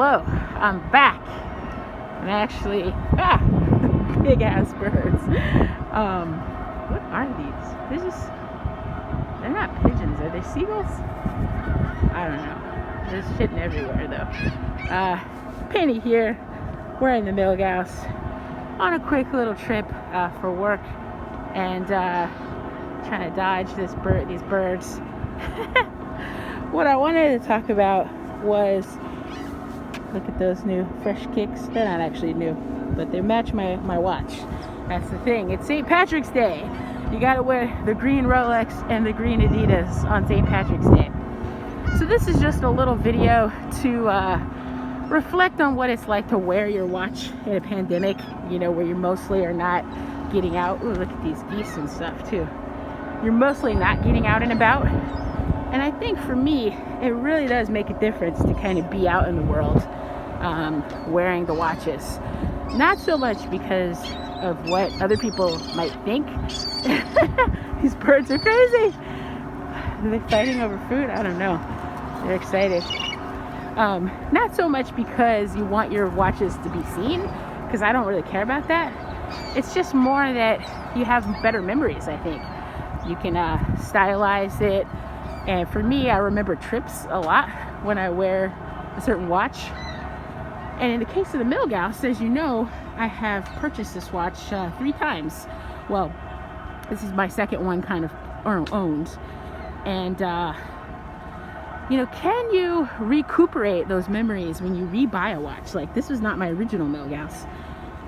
Hello, I'm back. I'm actually big ass birds. What are these? They're not pigeons. Are they seagulls? I don't know. There's shitting everywhere though. Penny here. We're in the Milgauss on a quick little trip for work and trying to dodge these birds. What I wanted to talk about was, look at those new fresh kicks. They're not actually new, but they match my watch. That's the thing. It's St. Patrick's Day. You gotta wear the green Rolex and the green Adidas on St. Patrick's Day. So this is just a little video to reflect on what it's like to wear your watch in a pandemic, where you mostly are not getting out. Ooh, look at these geese and stuff too. You're mostly not getting out and about. And I think for me, it really does make a difference to kind of be out in the world wearing the watches. Not so much because of what other people might think. These birds are crazy. Are they fighting over food? I don't know. They're excited. Not so much because you want your watches to be seen, because I don't really care about that. It's just more that you have better memories, I think. You can stylize it. And for me, I remember trips a lot when I wear a certain watch. And in the case of the Milgauss, as you know, I have purchased this watch 3 times. Well, this is my second one kind of owned. And, can you recuperate those memories when you rebuy a watch? Like, this was not my original Milgauss.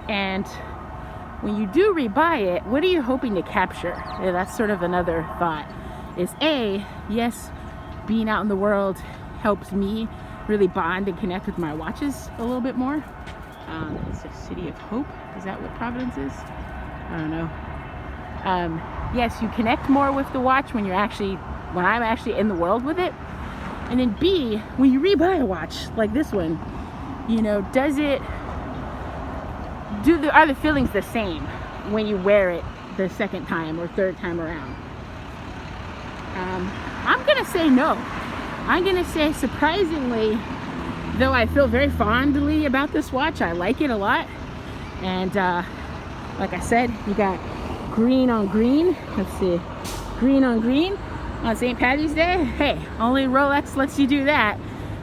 And when you do rebuy it, what are you hoping to capture? Yeah, that's sort of another thought. Is yes, being out in the world helps me really bond and connect with my watches a little bit more. It's a city of hope. Is that what Providence is? I don't know. Yes, you connect more with the watch when I'm actually in the world with it. And then B, when you rebuy a watch like this one, are the feelings the same when you wear it the second time or third time around? I'm gonna say no. I'm gonna say, surprisingly, though I feel very fondly about this watch, I like it a lot. And like I said, you got green on green. Let's see, green on green on St. Patty's Day. Hey, only Rolex lets you do that.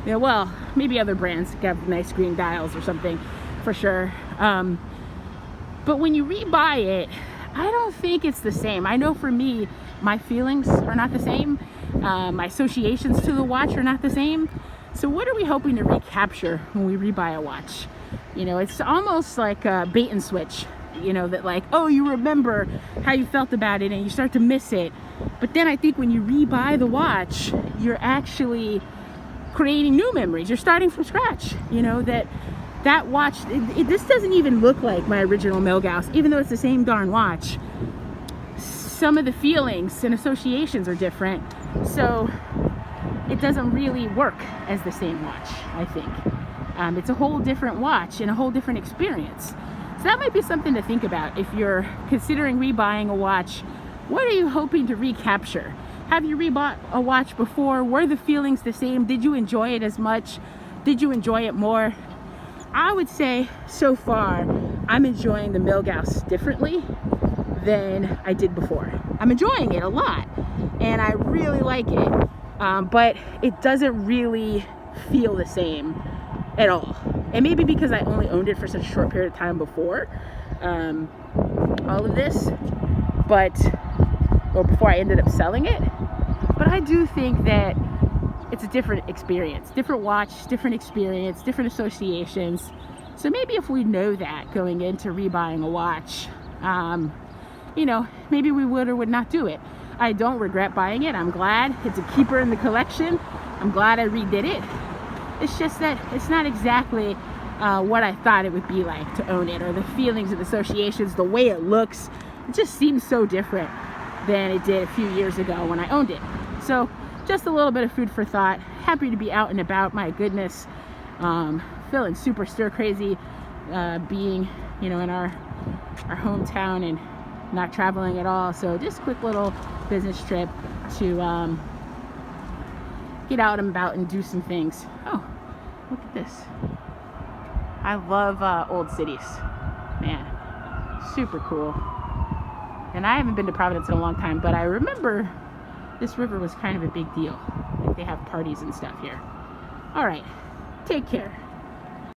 Yeah, well, maybe other brands have nice green dials or something, for sure. But when you rebuy it, I don't think it's the same. I know for me, my feelings are not the same. My associations to the watch are not the same. So what are we hoping to recapture when we rebuy a watch? It's almost like a bait and switch, that like, oh, you remember how you felt about it and you start to miss it. But then I think when you rebuy the watch, you're actually creating new memories. You're starting from scratch, that watch, this doesn't even look like my original Milgauss, even though it's the same darn watch. Some of the feelings and associations are different, so it doesn't really work as the same watch, I think. It's a whole different watch and a whole different experience. So that might be something to think about if you're considering rebuying a watch. What are you hoping to recapture? Have you rebought a watch before? Were the feelings the same? Did you enjoy it as much? Did you enjoy it more? I would say so far, I'm enjoying the Milgauss differently than I did before. I'm enjoying it a lot and I really like it, but it doesn't really feel the same at all. And maybe because I only owned it for such a short period of time before all of this, or before I ended up selling it. But I do think that it's a different experience, different watch, different experience, different associations. So maybe if we know that going into rebuying a watch, maybe we would or would not do it. I don't regret buying it. I'm glad it's a keeper in the collection. I'm glad I redid it. It's just that it's not exactly what I thought it would be like to own it, or the feelings and associations, the way it looks. It just seems so different than it did a few years ago when I owned it. So just a little bit of food for thought. Happy to be out and about, my goodness. Feeling super stir crazy being, in our hometown and not traveling at all. So just a quick little business trip to get out and about and do some things. Oh, Look at this. I love old cities. Man, super cool. And I haven't been to Providence in a long time, but I remember this river was kind of a big deal. Like they have parties and stuff here. All right, take care.